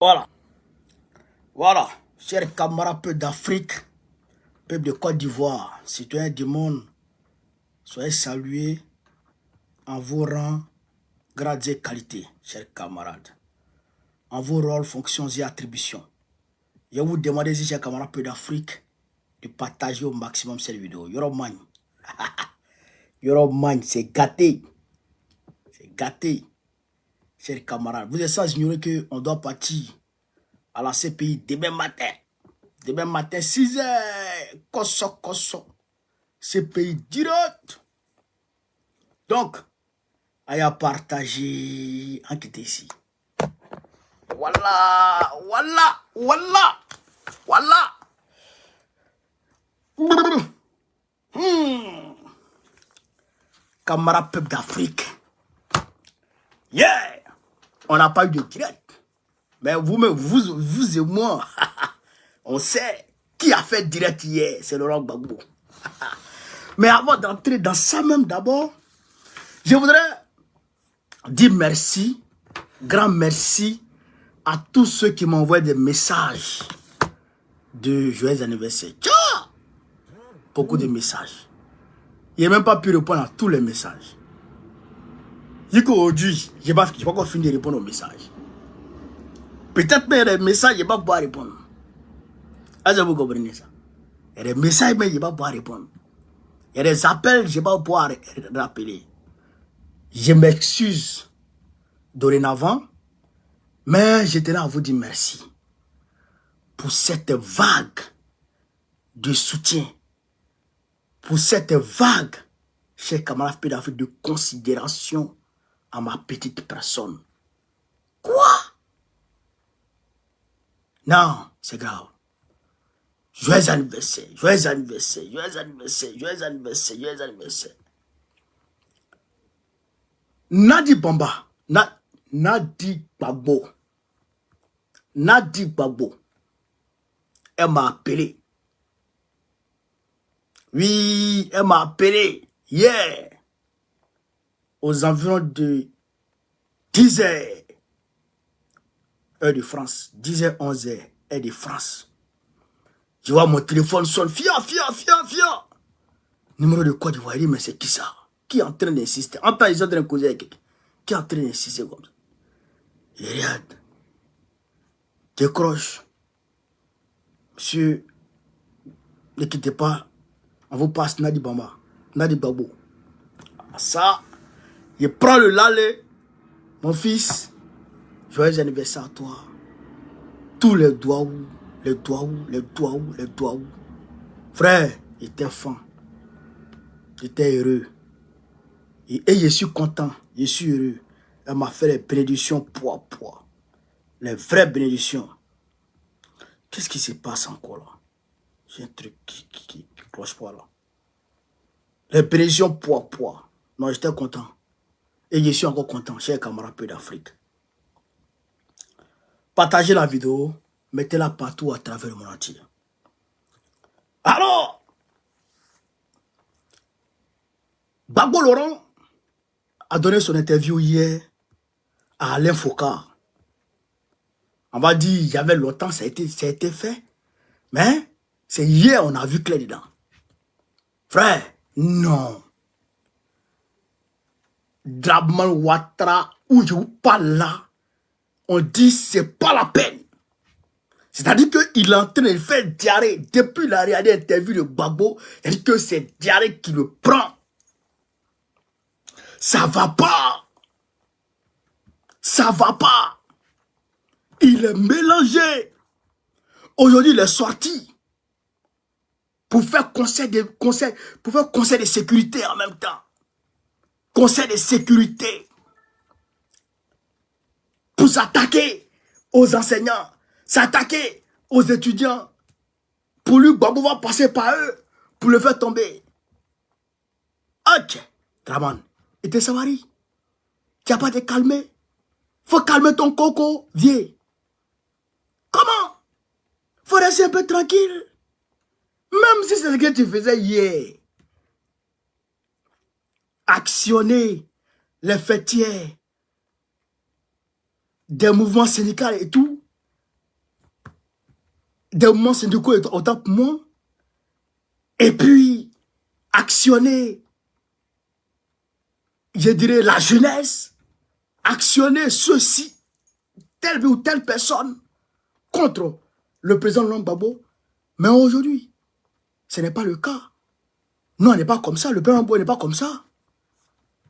Voilà, voilà, chers camarades, peuple d'Afrique, peuple de Côte d'Ivoire, citoyens du monde, soyez salués en vos rangs, grades et qualités, chers camarades, en vos rôles, fonctions et attributions. Je vous demande, chers camarades, peuple d'Afrique, de partager au maximum cette vidéo. Yoroman, Yoroman, c'est gâté, chers camarades. Vous êtes sans ignorer qu'on doit partir à la CPI demain matin. Demain matin, 6 h, kosso. CPI direct. Donc, à partager, enquêter ici. Voilà. Camarades peuple d'Afrique. Yeah! On n'a pas eu de direct. Mais vous et moi, on sait qui a fait direct hier. C'est Laurent Gbagbo. Mais avant d'entrer dans ça même d'abord, je voudrais dire merci, grand merci à tous ceux qui m'envoient des messages de joyeux anniversaire. Tchao! Beaucoup de messages. Je n'ai même pas pu répondre à tous les messages. Aujourd'hui, je n'ai pas encore fini de répondre aux messages. Peut-être même les messages, je ne vais pas pouvoir répondre. Est-ce que vous comprenez ça? Il y a des messages, mais je ne vais pas pouvoir répondre. Il y a des appels, je ne vais pas pouvoir rappeler. Je m'excuse dorénavant, mais je tenais à vous dire merci pour cette vague de soutien, pour cette vague, chers camarades d'Afrique, de considération à ma petite personne. Quoi? Non, c'est grave. Joyeux anniversaire, joyeux anniversaire, joyeux anniversaire, joyeux anniversaire, joyeux anniversaire. Nadi Bamba, Nadi Gbagbo, elle m'a appelé. Oui, elle m'a appelé hier, aux environs de 10 h, heure de France, 10 h, 11 h, heure de France. Je vois mon téléphone sonne, fia. Numéro de Côte d'Ivoire, mais c'est qui ça? Qui est en train d'insister? En temps, ils sont en train de causer avec quelqu'un. Qui est en train d'insister comme ça? Je regarde. Décroche. Monsieur, ne quittez pas. On vous passe Nadi Bamba. Nadi Gbagbo. Ça, je prends le lait. Mon fils, joyeux anniversaire à toi. Tous les doigts où. Frère, j'étais fan. J'étais heureux. Et je suis content. Je suis heureux. Elle m'a fait les bénédictions poids. Les vraies bénédictions. Qu'est-ce qui se passe encore là? J'ai un truc qui cloche pas là. Les bénédictions poids. Non, j'étais content. Et je suis encore content, chers camarades peu d'Afrique. Partagez la vidéo. Mettez-la partout à travers le monde entier. Alors, Gbagbo Laurent a donné son interview hier à Alain Foucault. On va dire, il y avait longtemps, ça a été fait. Mais, c'est hier, on a vu clair dedans. Frère, non. Drabman Ouattara, où je vous parle là, on dit c'est pas la peine. C'est-à-dire qu'il est en train de faire diarrhée. Depuis la réalité interview de Gbagbo, c'est-à-dire que c'est diarrhée qui le prend. Ça va pas. Il est mélangé. Aujourd'hui, il est sorti pour faire conseil de sécurité en même temps. Conseil de sécurité. Pour s'attaquer aux enseignants, s'attaquer aux étudiants. Pour lui, Gbagbo va passer par eux pour le faire tomber. Ok, Draman, et t'es Savary, tu n'as pas te calmer. Faut calmer ton coco, vieux. Comment? Faut rester un peu tranquille. Même si c'est ce que tu faisais hier. Actionner les fêtières des mouvements syndicaux et tout. des mouvements syndicaux autant pour moi, et puis actionner, je dirais, la jeunesse, actionner ceci, telle ou telle personne contre le président Laurent Gbagbo. Mais aujourd'hui, ce n'est pas le cas. Non, on n'est pas comme ça. Le président Gbagbo n'est pas comme ça.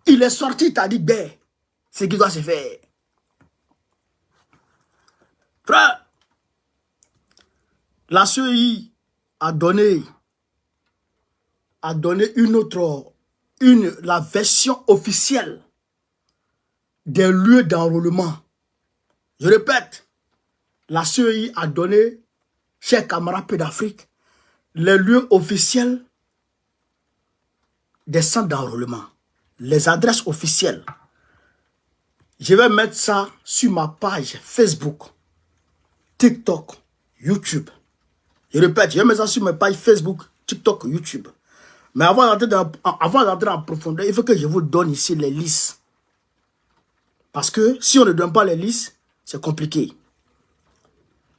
Il est sorti, t'as dit, ben, ce qui doit se faire. Frère, la CEI a donné la version officielle des lieux d'enrôlement. Je répète, la CEI a donné, chers camarades peu d'Afrique, les lieux officiels des centres d'enrôlement, les adresses officielles. Je vais mettre ça sur ma page Facebook, TikTok, YouTube. Je répète, je vais mettre ça sur ma page Facebook, TikTok, YouTube. Mais avant d'entrer en profondeur, il faut que je vous donne ici les listes. Parce que si on ne donne pas les listes, c'est compliqué.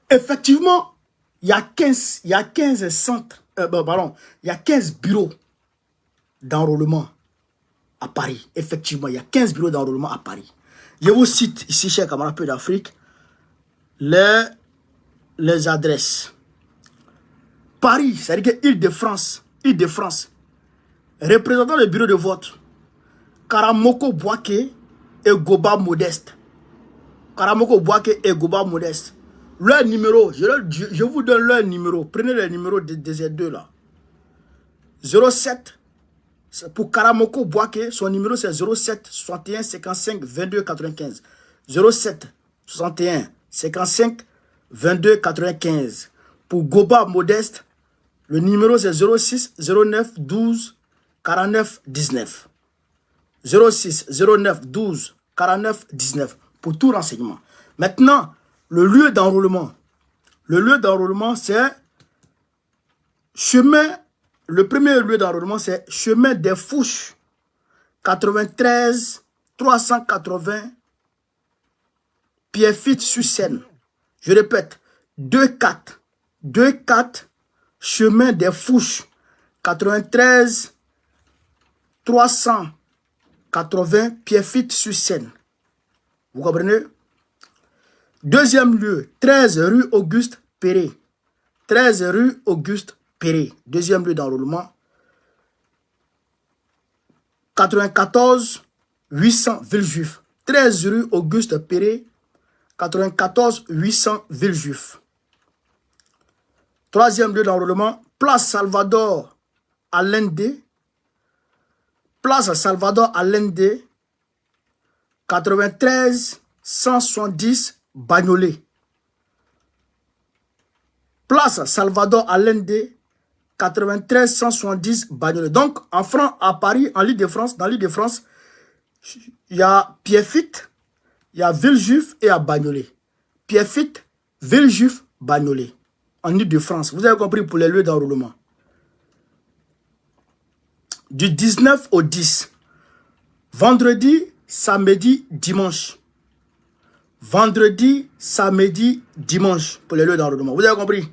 Effectivement, il y a 15 centres, il y a 15 bureaux d'enrôlement à Paris. Effectivement, il y a 15 bureaux d'enrôlement à Paris. Je vous cite ici, chers camarades peu d'Afrique, les adresses. Paris, c'est-à-dire que Île-de-France, représentant le bureau de vote, Karamoko Bouaké et Goba Modeste. Karamoko Bouaké et Goba Modeste. Leur numéro, je vous donne leur numéro. Prenez le numéro de ces deux là. 07, pour Karamoko Bouaké, son numéro c'est 07 61 55 22 95. 07 61 55 22 95. Pour Goba Modeste, le numéro c'est 06 09 12 49 19. 06 09 12 49 19 pour tout renseignement. Maintenant, le lieu d'enrôlement. Le lieu d'enrôlement, c'est chemin. Le premier lieu d'enrôlement, c'est chemin des Fouches, 93 380 Pierrefitte-sur-Seine. Je répète, 24 chemin des Fouches, 93 380 Pierrefitte-sur-Seine. Vous comprenez? Deuxième lieu, 13 rue Auguste Perret. 13 rue Auguste Perret. Deuxième lieu d'enrôlement. 94 800 Villejuif. 13 rue Auguste Perret. 94 800 Villejuif. Troisième lieu d'enrôlement, place Salvador Allende. Place Salvador Allende. 93 170 Bagnolet. Place Salvador Allende, 93 170 Bagnolet. Donc, à Paris, en Île-de-France, dans l'Île-de-France, il y a Pierrefitte, il y a Villejuif et à Bagnolet. Pierrefitte, Villejuif, Bagnolet. En Île-de-France. Vous avez compris pour les lieux d'enrôlement. Du 19 au 10. Vendredi, samedi, dimanche. Vendredi, samedi, dimanche pour les lieux d'enrôlement. Vous avez compris?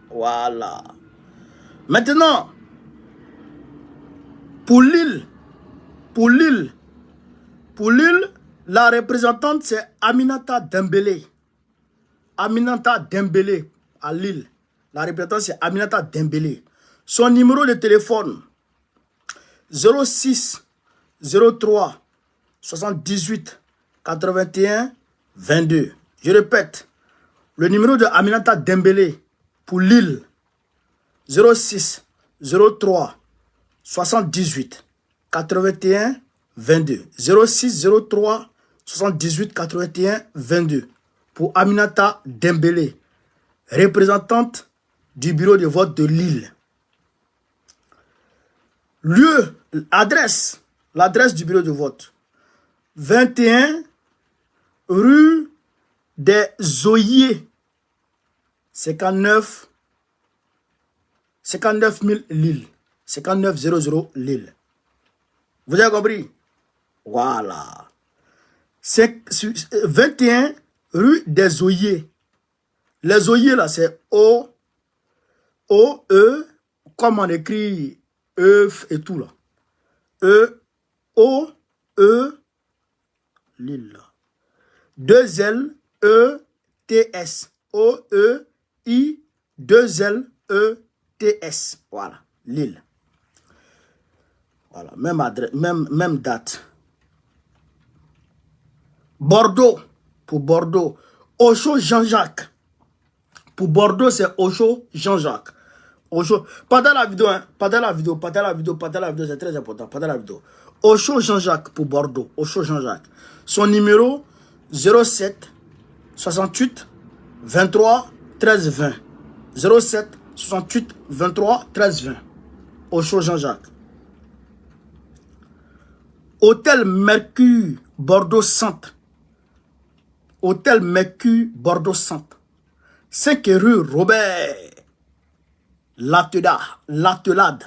Voilà. Maintenant, pour l'île, la représentante c'est Aminata Dembélé. Aminata Dembélé à Lille. La représentante c'est Aminata Dembélé. Son numéro de téléphone 06 03 78 81 22. Je répète, le numéro de Aminata Dembélé pour Lille 06 03 78 81 22. 06 03 78 81 22 pour Aminata Dembélé, représentante du bureau de vote de Lille. Lieu, adresse, l'adresse du bureau de vote 21 rue des Zoyers, 59 000 Lille. 5900 Lille. Vous avez compris? Voilà. C'est 21 rue des Zoyers. Les Zoyers là, c'est O, O-E, comme on écrit E et tout là. E-O-E, Lille. 2-L-E-T-S. O-E-I-2-L-E-T-S. Voilà, Lille. Voilà, même adresse, même date. Bordeaux, pour Bordeaux. Ocho Jean-Jacques. Pour Bordeaux, c'est Ocho Jean-Jacques. Ocho. Pas dans la vidéo, hein. Pas dans la vidéo, pas dans la vidéo, pas dans la vidéo, c'est très important. Pas dans la vidéo. Ocho Jean-Jacques pour Bordeaux. Ocho Jean-Jacques. Son numéro 07 68 23 13 20. 07 68 23 13 20. Ocho Jean-Jacques. Hôtel Mercure, Bordeaux Centre. Hôtel Mercure, Bordeaux Centre. 5 rue Robert. L'Attelade.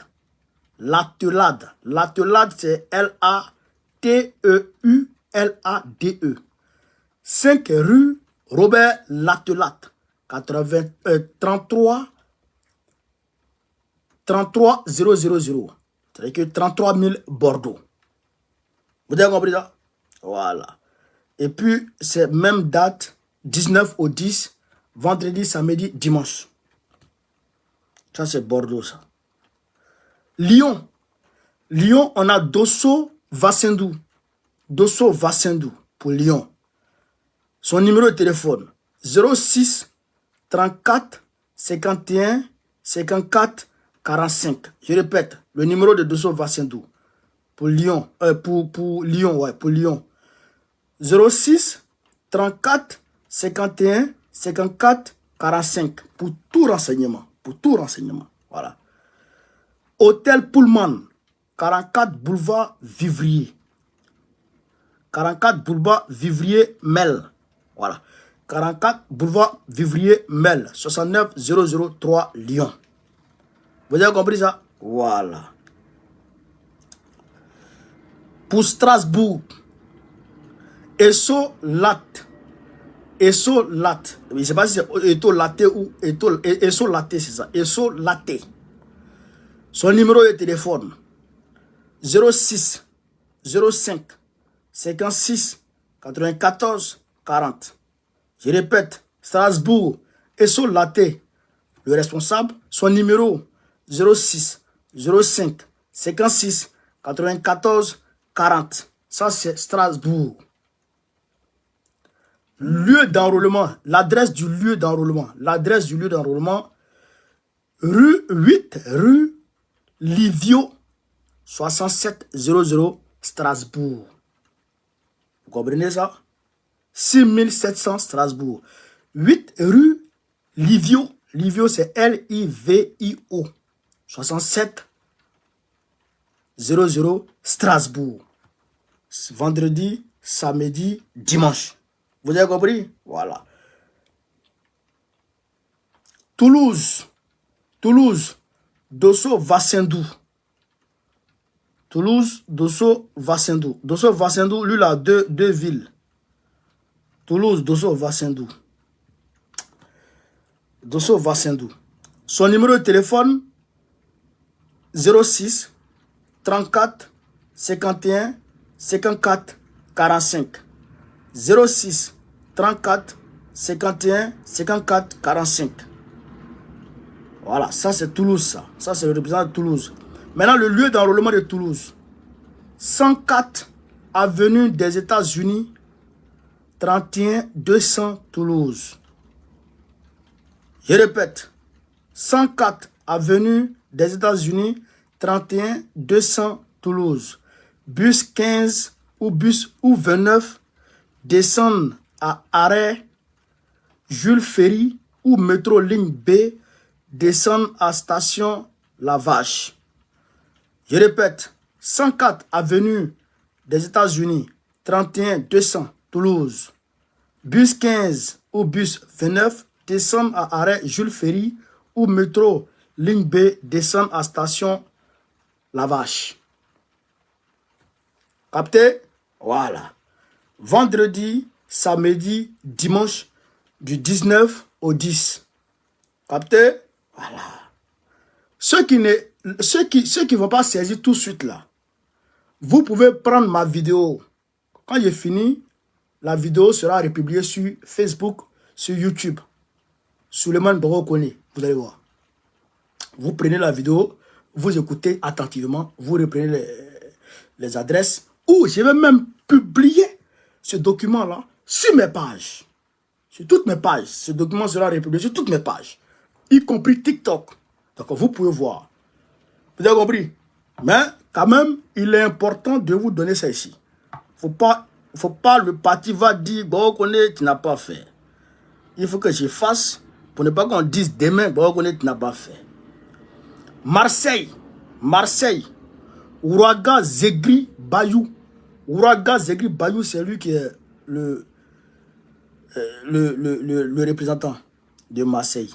L'Attelade, c'est L-A-T-E-U-L-A-D-E. 5 rue Robert L'Attelade. 33 000. C'est-à-dire que 33 000 Bordeaux. Vous avez compris ça? Voilà. Et puis, c'est même date, 19 au 10, vendredi, samedi, dimanche. Ça, c'est Bordeaux, ça. Lyon. Lyon, on a Dosso Vassendou. Dosso Vassendou pour Lyon. Son numéro de téléphone, 06 34 51 54 45. Je répète, le numéro de Dosso Vassendou. Pour Lyon, pour Lyon, ouais, pour Lyon. 06 34 51 54 45 pour tout renseignement. Pour tout renseignement. Voilà. Hôtel Pullman, 44 boulevard Vivrier. 44 boulevard Vivrier Mel. Voilà. 44 boulevard Vivrier Mel. 69 003 Lyon. Vous avez compris ça? Voilà. Pour Strasbourg, Esso Latte. Esso Latte. Je ne sais pas si c'est Esso Latte ou Esso Latte, c'est ça. Esso Latte. Son numéro de téléphone, 06 05 56 94 40. Je répète, Strasbourg, Esso Latte. Le responsable, son numéro, 06 05 56 94 40. Ça, c'est Strasbourg. Lieu d'enrôlement. L'adresse du lieu d'enrôlement. L'adresse du lieu d'enrôlement. Rue 8, rue Livio, 6700 Strasbourg. Vous comprenez ça? 6700 Strasbourg. 8 rue Livio. Livio, c'est L-I-V-I-O. 6700 Strasbourg. Vendredi, samedi, dimanche. Vous avez compris? Voilà. Toulouse. Toulouse. Dosso Vassendou. Toulouse, Dosso Vassendou. Dosso Vassendou, lui, il a deux villes. Toulouse, Dosso Vassendou. Dosso Vassendou. Son numéro de téléphone, 06 34 51 54 45. 06 34 51 54 45. Voilà, ça c'est Toulouse, ça. Ça c'est le représentant de Toulouse. Maintenant, le lieu d'enrôlement de Toulouse. 104 avenue des États-Unis, 31 200 Toulouse. Je répète, 104 avenue des États-Unis, 31 200 Toulouse. Bus 15 ou bus ou 29 descendent à arrêt Jules Ferry ou métro ligne B descendent à station La Vache. Je répète, 104 avenue des États-Unis, 31 200 Toulouse. Bus 15 ou bus 29 descendent à arrêt Jules Ferry ou métro ligne B descendent à station La Vache. Capté? Voilà. Vendredi, samedi, dimanche, du 19 au 10. Capté? Voilà. Ceux qui ne vont pas saisir tout de suite là, vous pouvez prendre ma vidéo. Quand j'ai fini, la vidéo sera republiée sur Facebook, sur YouTube. Suleiman Baro Kone, vous allez voir. Vous prenez la vidéo, vous écoutez attentivement, vous reprenez les adresses, ou je vais même publier ce document-là sur mes pages. Sur toutes mes pages. Ce document sera republié sur toutes mes pages, y compris TikTok. Donc vous pouvez voir. Vous avez compris? Mais quand même, il est important de vous donner ça ici. Faut pas le parti va dire, bon, tu n'as pas fait. Il faut que je fasse pour ne pas qu'on dise demain, bon, tu n'as pas fait. Marseille, Ouraga Zegri Bayou. Ouraga Zegri Bayou, c'est lui qui est le représentant de Marseille.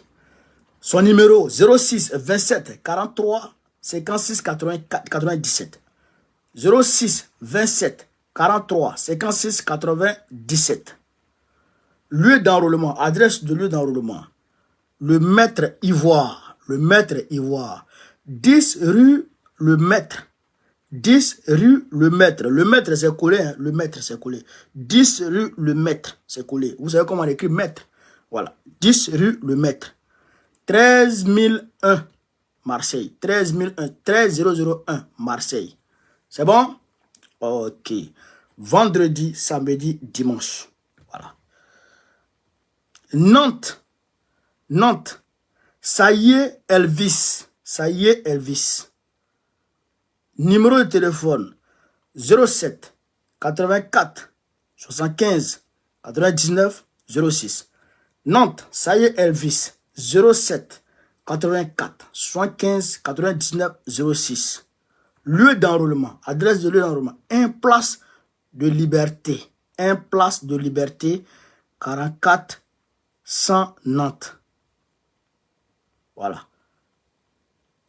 Son numéro 06 27 43 56 84 97. 06 27 43 56 97. Lieu d'enrôlement, adresse de lieu d'enrôlement. Le Maître Ivoire. 10 rue Le Maître. 10 rue Le Maître. Le Maître, c'est collé. Hein? Le Maître, c'est collé. 10 rue Le Maître, c'est collé. Vous savez comment on écrit Maître? Voilà. 10 rue Le Maître. 13001 Marseille. 13001 Marseille. C'est bon? Ok. Vendredi, samedi, dimanche. Voilà. Nantes. Ça y est, Elvis. Numéro de téléphone 07 84 75 99 06. Nantes, ça y est, Elvis. 07 84 75 99 06. Lieu d'enrôlement, adresse de lieu d'enrôlement, 1 place de Liberté. 44 100 Nantes. Voilà.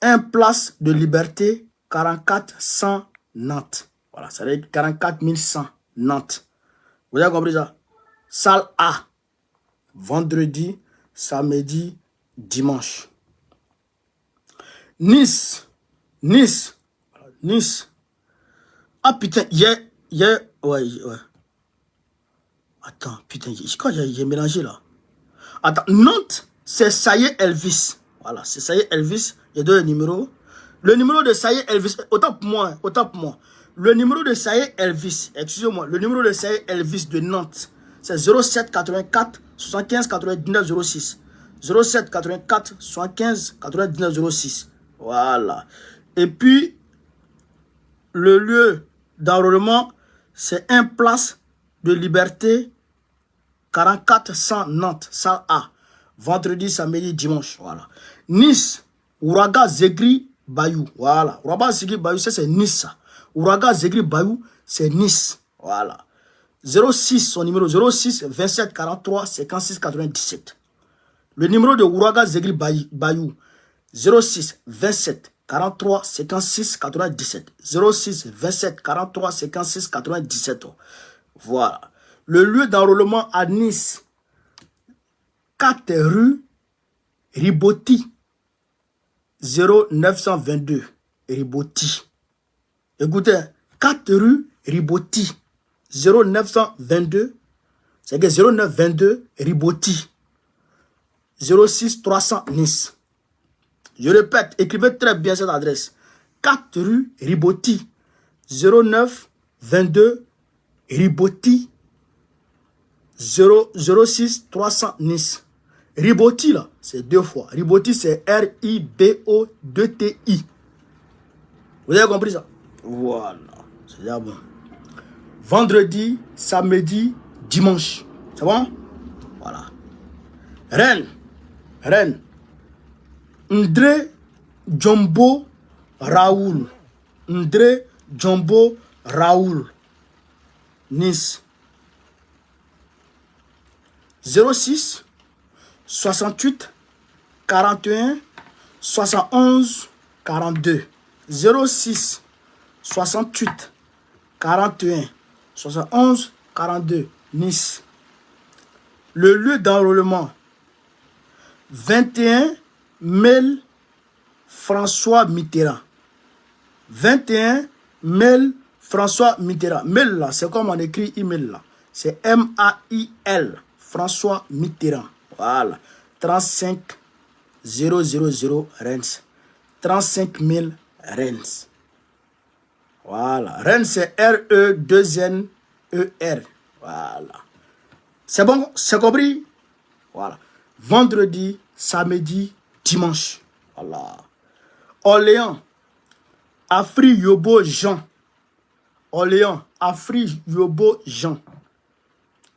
1 place de Liberté, 44 100 Nantes. Voilà, ça veut dire 44 100 Nantes. Vous avez compris ça? Salle A. Vendredi, samedi, dimanche. Nice. Ah putain, ouais. Attends, putain, je crois que j'ai mélangé là. Attends, Nantes, c'est ça y est Elvis. Voilà, c'est ça y est Elvis. Il y a deux numéros. Le numéro de ça y est Elvis, autant pour moi. Le numéro de ça y est Elvis, excusez-moi, le numéro de ça y est Elvis de Nantes, c'est 07 84 75 99 06. 07 84 75 99 06. Voilà. Et puis, le lieu d'enrôlement, c'est 1 place de Liberté, 44 100 Nantes, salle A. Vendredi, samedi, dimanche. Voilà. Nice, Ouraga Zegri Bayou. Voilà. Ouraga Zegri Bayou, c'est Nice. Ouraga Zegri Bayou, c'est Nice. Voilà. 06, son numéro 06 27 43 56 97. Le numéro de Ouraga Zegri Bayou, 06 27 43 56 97. 06 27 43 56 97. Voilà. Le lieu d'enrôlement à Nice, 4 rue Ribotti, 0922 Ribotti. Écoutez, 4 rue Ribotti, 0922, c'est que 0922 Ribotti, 06 300 Nice. Je répète, écrivez très bien cette adresse. 4 rue Ribotti, 0922 Ribotti, 06 300 Nice. Ribotti là, c'est 2 fois. Ribotti c'est R-I-B-O-2-T-I. Vous avez compris ça? Voilà, c'est déjà bon. Vendredi, samedi, dimanche. C'est bon? Voilà. Rennes. Ndré Jumbo Raoul. Nice. 06 68 41 71 42. 06 68 41 71 42. Nice. Le lieu d'enrôlement 21 Mel François Mitterrand. 21 mail François Mitterrand. Mail là, c'est comme on écrit email là. C'est M-A-I-L. François Mitterrand. Voilà. 35 000 Rennes. 35 000 Rennes. Voilà. Rennes, c'est R-E-2-N-E-R. Voilà. C'est bon? C'est compris? Voilà. Vendredi, samedi, dimanche. Voilà. Orléans. Afri Yobo Jean. Orléans. Afri Yobo Jean.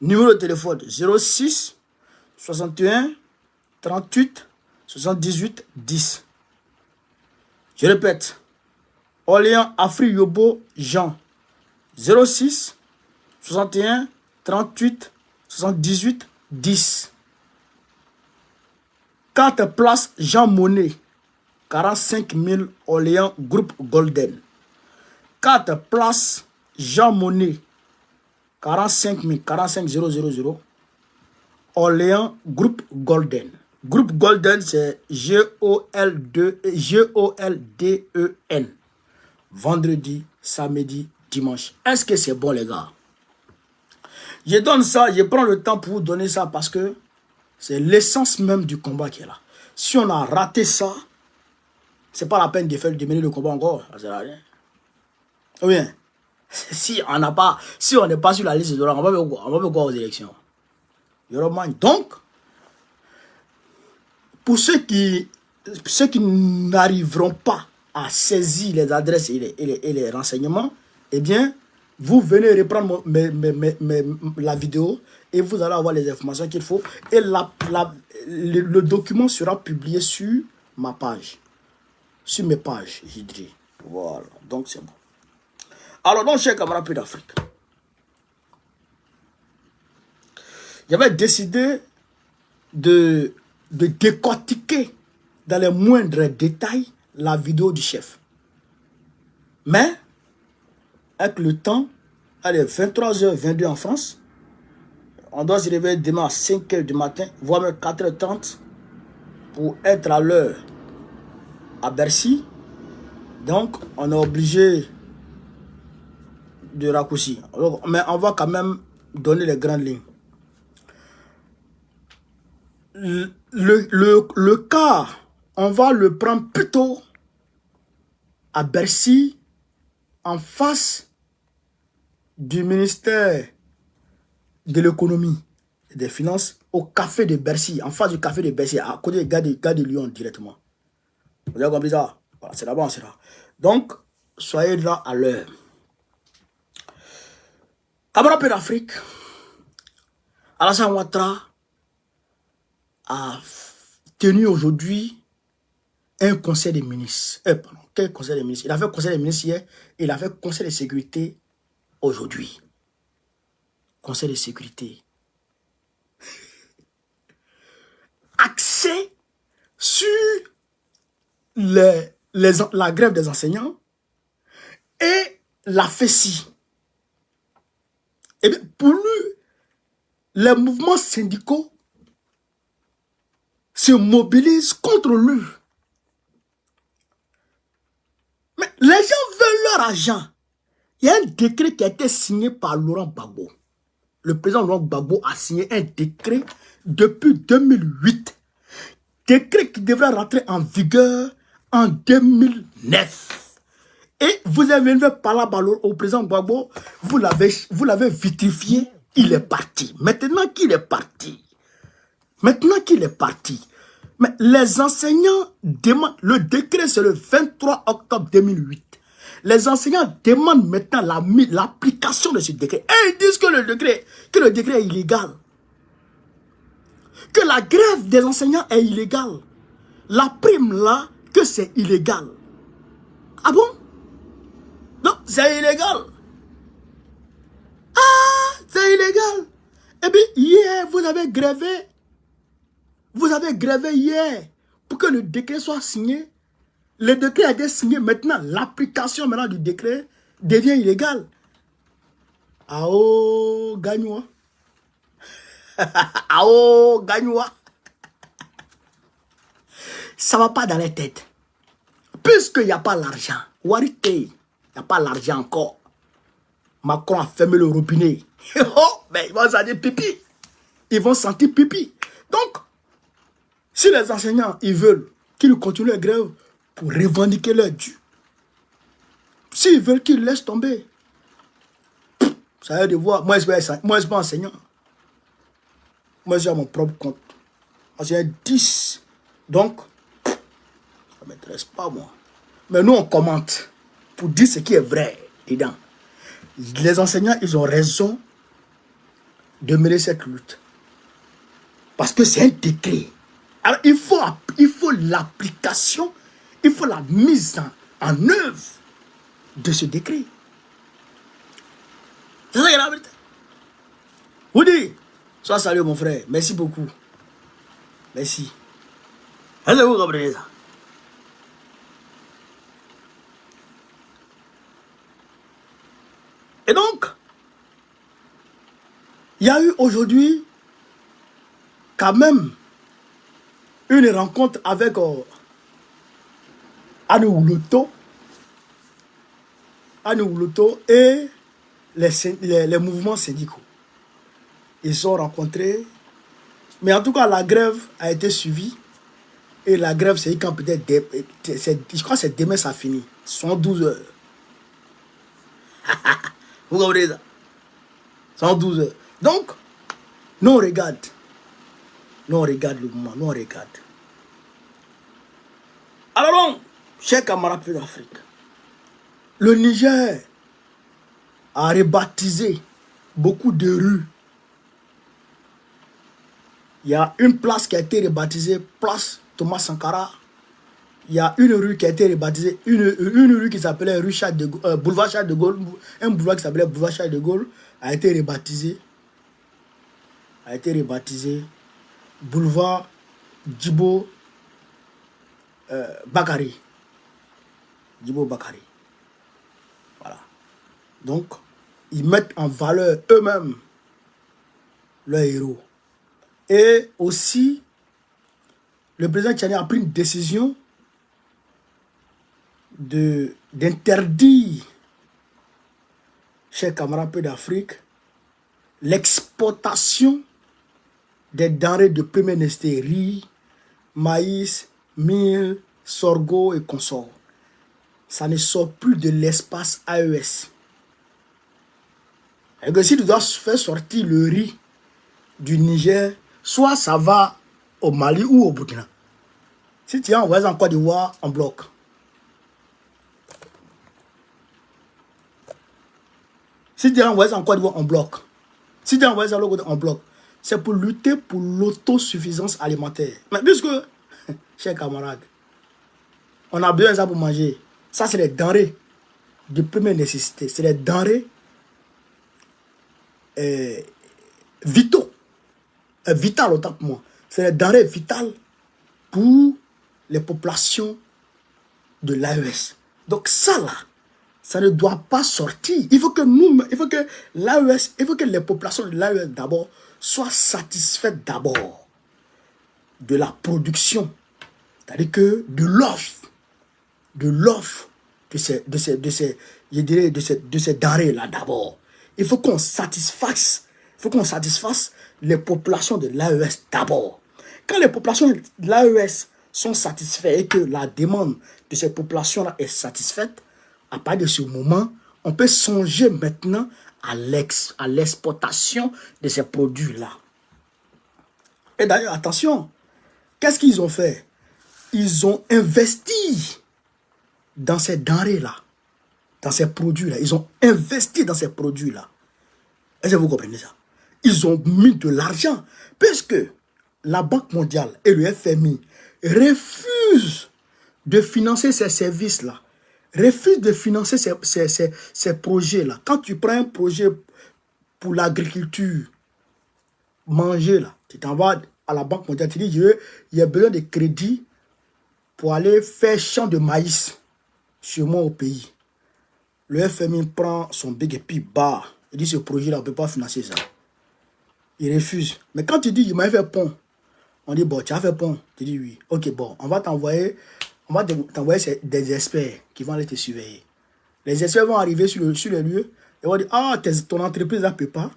Numéro de téléphone 06 61 38 78 10. Je répète. Orléans Afri Yobo Jean. 06 61 38 78 10. 4 places Jean Monnet. 45 000 Orléans Groupe Golden. 4 places Jean Monnet. 45 000 Orléans Groupe Golden. Groupe Golden, c'est G-O-L-D-E-N. Vendredi, samedi, dimanche. Est-ce que c'est bon, les gars? Je donne ça, je prends le temps pour vous donner ça parce que c'est l'essence même du combat qui est là. Si on a raté ça, c'est pas la peine de faire diminuer le combat encore. Ça sert à rien. Ou bien, si on n'est pas sur la liste de l'or, on va faire quoi aux élections? Donc, pour ceux qui n'arriveront pas à saisir les adresses et les renseignements, eh bien, vous venez reprendre la vidéo et vous allez avoir les informations qu'il faut. Et le document sera publié sur ma page. Sur mes pages, je dirais. Voilà, donc c'est bon. Alors, donc, chers camarades d'Afrique, j'avais décidé de décortiquer dans les moindres détails la vidéo du chef. Mais, avec le temps, allez, 23h22 en France, on doit se réveiller demain à 5h du matin, voire même 4h30 pour être à l'heure à Bercy. Donc, on est obligé de raccourcir. Mais on va quand même donner les grandes lignes. Le cas, on va le prendre plutôt à Bercy, en face du ministère de l'économie et des finances, au café de Bercy, en face du café de Bercy, à côté des gars de Lyon directement. Vous avez compris ça? Voilà, c'est là-bas, c'est là. Donc, soyez là à l'heure. Camarades d'Afrique, Alassane Ouattara a tenu aujourd'hui un conseil des ministres. Pardon, quel conseil des ministres? Il a fait conseil des ministres hier, il a fait conseil de sécurité aujourd'hui. Conseil de sécurité. Axé sur la grève des enseignants et la FESI. Et bien, pour lui, les mouvements syndicaux se mobilisent contre lui. Mais les gens veulent leur argent. Il y a un décret qui a été signé par Laurent Gbagbo. Le président Laurent Gbagbo a signé un décret depuis 2008. Décret qui devrait rentrer en vigueur en 2009. Et vous avez parlé au président Gbagbo, vous l'avez vitrifié, il est parti. Maintenant qu'il est parti, mais les enseignants demandent, le décret c'est le 23 octobre 2008. Les enseignants demandent maintenant l'application de ce décret. Et ils disent que le décret est illégal. Que la grève des enseignants est illégale. La prime là, que c'est illégal. Ah bon? Non, c'est illégal. Ah, c'est illégal. Et puis hier, vous avez grévé hier pour que le décret soit signé. Le décret a été signé, maintenant l'application du décret devient illégale. Ah oh, gagne-moi. Ah oh, gagne-moi. Ça ne va pas dans les têtes. puisqu'il n'y a pas l'argent, Warite, il n'y a pas l'argent encore. Macron a fermé le robinet. Oh, mais ils vont sentir pipi. Ils vont sentir pipi. Donc, si les enseignants, ils veulent qu'ils continuent la grève pour revendiquer leur dû, s'ils veulent qu'ils laissent tomber, ça va devoir. Moi, je ne suis pas enseignant. Moi, j'ai mon propre compte. Moi, j'ai 10. Donc, ça ne m'intéresse pas, moi. Mais nous, on commente pour dire ce qui est vrai dedans. Les enseignants, ils ont raison de mener cette lutte. Parce que c'est un décret. Alors, il faut l'application, il faut la mise en œuvre de ce décret. C'est ça qui est la vérité. Vous dites, sois salué mon frère, merci beaucoup. Merci. Est-ce que vous comprenez ça? Et donc, il y a eu aujourd'hui quand même une rencontre avec Anne Wouloto et les mouvements syndicaux. Ils sont rencontrés. Mais en tout cas, la grève a été suivie. Et la grève, c'est quand peut-être... Je crois que c'est demain, ça finit. 112 heures. Vous comprenez ça? 112 heures. Donc, nous on regarde. Nous on regarde le mouvement. Nous on regarde. Alors donc, chers camarades d'Afrique, le Niger a rebaptisé beaucoup de rues. Il y a une place qui a été rebaptisée place Thomas Sankara. Il y a une rue qui a été rebaptisée, une rue qui s'appelait boulevard Charles de Gaulle. Un boulevard qui s'appelait boulevard Charles de Gaulle a été rebaptisé. Boulevard Djibo Bakari. Djibo Bakari. Voilà. Donc, ils mettent en valeur eux-mêmes leurs héros. Et aussi, le président tchadien a pris une décision d'interdire, chers camarades d'Afrique, l'exportation des denrées de première nécessité, riz, maïs, mil, sorgho et consorts. Ça ne sort plus de l'espace AES. Et que si tu dois faire sortir le riz du Niger, soit ça va au Mali ou au Burkina. Si tu es envoyé en Côte d'Ivoire, en bloc. Si tu es envoyé en Côte d'Ivoire, en bloc. Si tu es envoyé en bloc, c'est pour lutter pour l'autosuffisance alimentaire. Mais puisque, chers camarades, on a besoin de ça pour manger. Ça, c'est les denrées de première nécessité. C'est les denrées vitaux. Vital autant que moi. C'est les denrées vitales pour les populations de l'AES. Donc ça là, ça ne doit pas sortir. Il faut que l'AES, il faut que les populations de l'AES d'abord soient satisfaites d'abord de la production. C'est-à-dire que de l'offre de ces denrées là d'abord. Il faut qu'on satisfasse les populations de l'AES d'abord. Quand les populations de l'AES sont satisfaites et que la demande de ces populations-là est satisfaite, à partir de ce moment, on peut songer maintenant à l'exportation de ces produits-là. Et d'ailleurs, attention, qu'est-ce qu'ils ont fait? Ils ont investi dans ces denrées-là, dans ces produits-là. Ils ont investi dans ces produits-là. Est-ce que vous comprenez ça? Ils ont mis de l'argent, puisque la Banque mondiale et le FMI refusent de financer ces services-là, refusent de financer ces projets-là. Quand tu prends un projet pour l'agriculture, manger, là, tu t'en vas à la Banque mondiale, tu dis, il y a besoin de crédit pour aller faire champ de maïs, sûrement au pays. Le FMI prend son big et puis bat. Il dit, ce projet-là, on ne peut pas financer ça. Il refuse. Mais quand tu dis, il m'a fait pont, on dit, bon, tu as fait pont. Tu dis, oui. Ok, bon, on va t'envoyer On va t'envoyer des experts qui vont aller te surveiller. Les experts vont arriver sur les lieux et vont dire, ah, ton entreprise ne peut pas,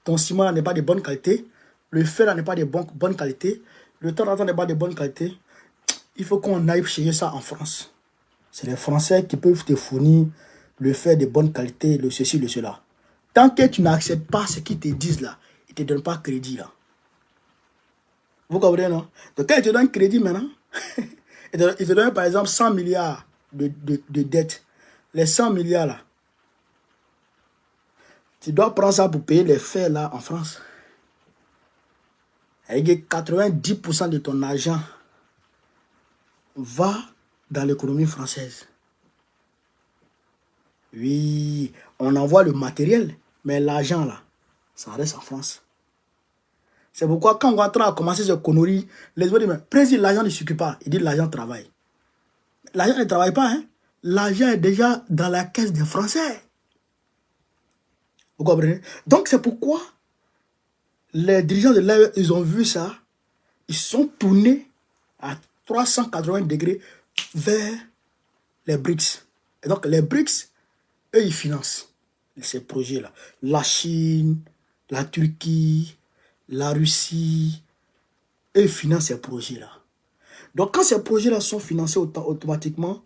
ton ciment n'est pas de bonne qualité, le fer n'est pas de bonne qualité, le temps n'est pas de bonne qualité. Il faut qu'on aille chercher ça en France. C'est les Français qui peuvent te fournir le fer de bonne qualité, le ceci, le cela. Tant que tu n'acceptes pas ce qu'ils te disent là, ils ne te donnent pas crédit là. Vous comprenez, non? Donc quand ils te donnent crédit maintenant, ils te donnent par exemple 100 milliards de dettes. Les 100 milliards là, tu dois prendre ça pour payer les fers là en France. Et 90% de ton argent va dans l'économie française. Oui, on envoie le matériel, mais l'argent là, ça reste en France. C'est pourquoi quand Ouattara a commencé ce connerie, les gens disent, mais président, l'argent ne s'occupe pas. Il dit l'argent travaille. L'argent ne travaille pas, hein. L'argent est déjà dans la caisse des Français. Vous comprenez? Donc c'est pourquoi les dirigeants de l'AE, ils ont vu ça, ils sont tournés à 380 degrés vers les BRICS. Et donc les BRICS, eux, ils financent ces projets-là. La Chine, la Turquie, la Russie, eux, ils financent ces projets-là. Donc quand ces projets-là sont financés automatiquement,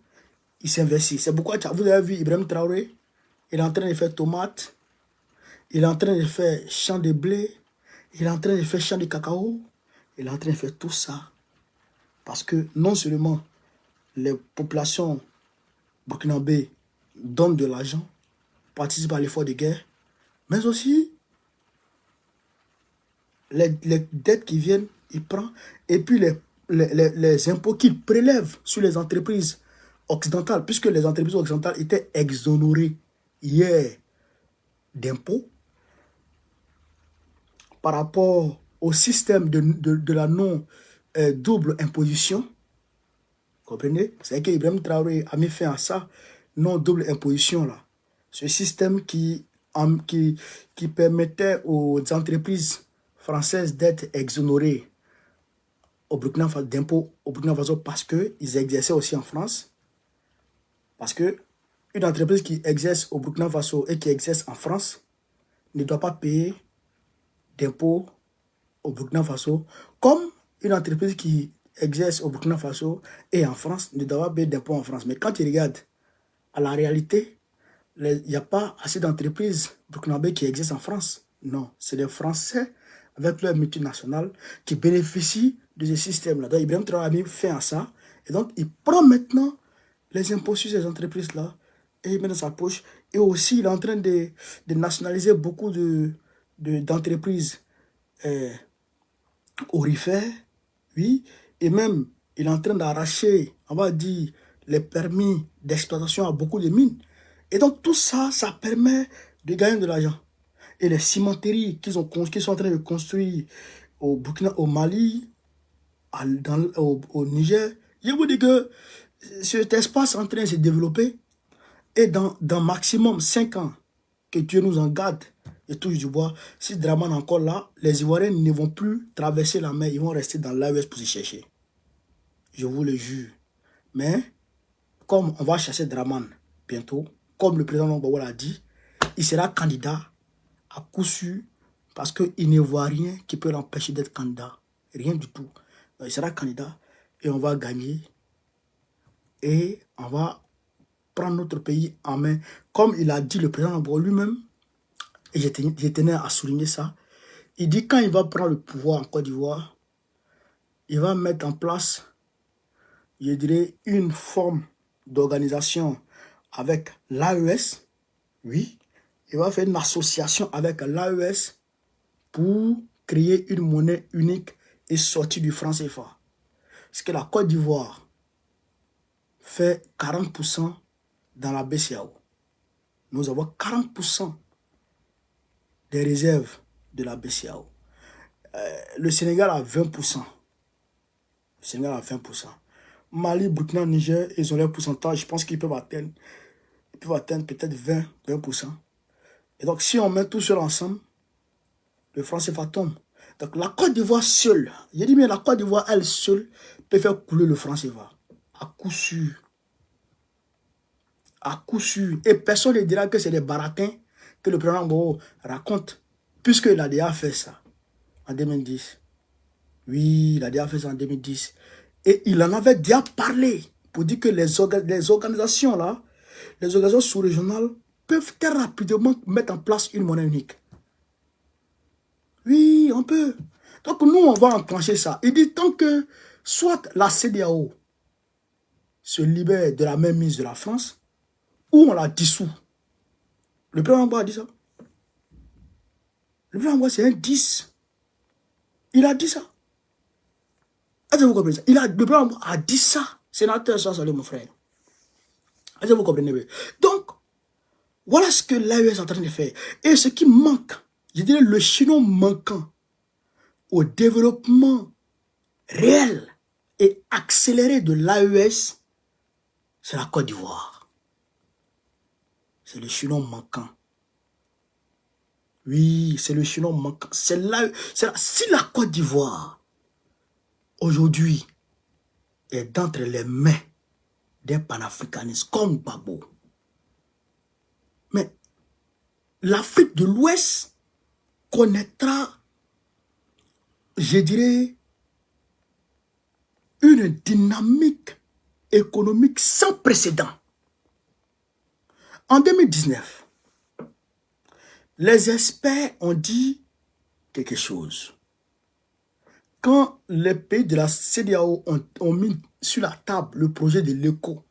ils s'investissent. C'est pourquoi vous avez vu Ibrahim Traoré, il est en train de faire tomates, il est en train de faire champ de blé, il est en train de faire champ de cacao, il est en train de faire tout ça. Parce que non seulement les populations burkinabées donnent de l'argent, participent à l'effort de guerre, mais aussi les dettes qui viennent, il prend, et puis les impôts qu'il prélève sur les entreprises occidentales, puisque les entreprises occidentales étaient exonérées hier d'impôts par rapport au système de la non-double imposition. Comprenez? C'est qu'Ibrahim Traoré a mis fin à ça, non-double imposition là. Ce système qui permettait aux entreprises françaises d'être exonérées au Burkina Faso d'impôts au Burkina Faso parce qu'ils exerçaient aussi en France. Parce que une entreprise qui exerce au Burkina Faso et qui exerce en France ne doit pas payer d'impôts au Burkina Faso, comme une entreprise qui exerce au Burkina Faso et en France ne doit pas payer d'impôts en France. Mais quand tu regardes à la réalité, il n'y a pas assez d'entreprises burkinabées qui exercent en France. Non, c'est les Français avec leur multinationale qui bénéficient de ce système-là. Donc Ibrahim Traoré a mis fin à ça. Et donc il prend maintenant les impôts sur ces entreprises-là et il met dans sa poche. Et aussi il est en train de nationaliser beaucoup d'entreprises aurifères. Oui. Et même il est en train d'arracher, on va dire, les permis d'exploitation à beaucoup de mines. Et donc tout ça, ça permet de gagner de l'argent. Et les cimenteries qu'ils sont en train de construire au Burkina, au Mali, au Niger, je vous dis que cet espace est en train de se développer. Et dans maximum 5 ans, que Dieu nous en garde et touche du bois, si Draman est encore là, les Ivoiriens ne vont plus traverser la mer, ils vont rester dans l'AES pour se chercher. Je vous le jure. Mais, comme on va chercher Draman bientôt, comme le président Gbagbo l'a dit, il sera candidat à coup sûr parce qu'il ne voit rien qui peut l'empêcher d'être candidat. Rien du tout. Donc, il sera candidat et on va gagner. Et on va prendre notre pays en main. Comme il a dit le président Gbagbo lui-même, et je tenais à souligner ça, il dit quand il va prendre le pouvoir en Côte d'Ivoire, il va mettre en place, je dirais, une forme d'organisation avec l'AES. Oui, il va faire une association avec l'AES pour créer une monnaie unique et sortir du franc CFA. Parce que la Côte d'Ivoire fait 40% dans la BCEAO. Nous avons 40% des réserves de la BCEAO. Le Sénégal a 20%. Le Sénégal a 20%. Mali, Burkina, Niger, ils ont leur pourcentage. Je pense qu'ils peuvent atteindre peut-être 20%. Et donc, si on met tout seul ensemble, le franc CFA tombe. Donc, la Côte d'Ivoire seule, j'ai dit bien la Côte d'Ivoire, elle seule, peut faire couler le franc CFA. À coup sûr. À coup sûr. Et personne ne dira que c'est des baratins que le président Gbagbo raconte, puisqu'il a déjà fait ça en 2010. Oui, il a déjà fait ça en 2010. Et il en avait déjà parlé pour dire que les organisations là, les organisations sous-régionales peuvent très rapidement mettre en place une monnaie unique. Oui, on peut. Donc nous, on va enclencher ça. Il dit tant que soit la CEDEAO se libère de la mainmise de la France, ou on la dissout. Le président Gbagbo a dit ça. Le président Gbagbo, c'est un 10. Il a dit ça. Est-ce que vous comprenez ça? Le président Gbagbo a dit ça. Sénateur, ça, salut mon frère. Est-ce que vous comprenez? Donc, voilà ce que l'AES est en train de faire. Et ce qui manque, je dirais le chaînon manquant au développement réel et accéléré de l'AES, c'est la Côte d'Ivoire. C'est le chaînon manquant. Oui, c'est le chaînon manquant. Si la Côte d'Ivoire, aujourd'hui, est d'entre les mains des panafricanistes comme Gbagbo, mais l'Afrique de l'Ouest connaîtra, je dirais, une dynamique économique sans précédent. En 2019, les experts ont dit quelque chose. Quand les pays de la CEDEAO ont mis sur la table le projet de l'ECO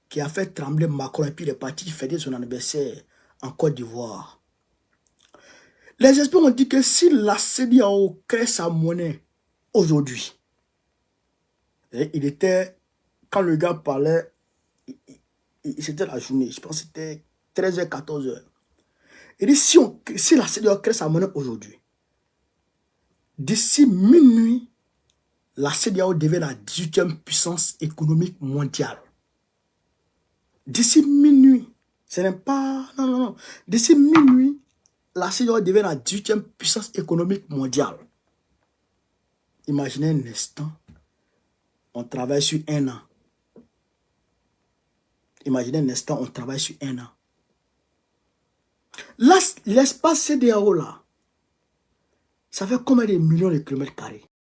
qui a fait trembler Macron et puis il est parti fêter son anniversaire en Côte d'Ivoire, les experts ont dit que si la CEDEAO crée sa monnaie aujourd'hui, il était, quand le gars parlait, c'était la journée, je pense que c'était 13h, 14h. Il dit si la CEDEAO crée sa monnaie aujourd'hui, d'ici minuit, la CEDEAO devient la 18e puissance économique mondiale. D'ici minuit, ce n'est pas... Non. D'ici minuit, la CEDEAO devient la 18e puissance économique mondiale. Imaginez un instant, on travaille sur 1 an. Imaginez un instant, on travaille sur 1 an. L'espace CEDEAO là, ça fait combien de millions de kilomètres carrés?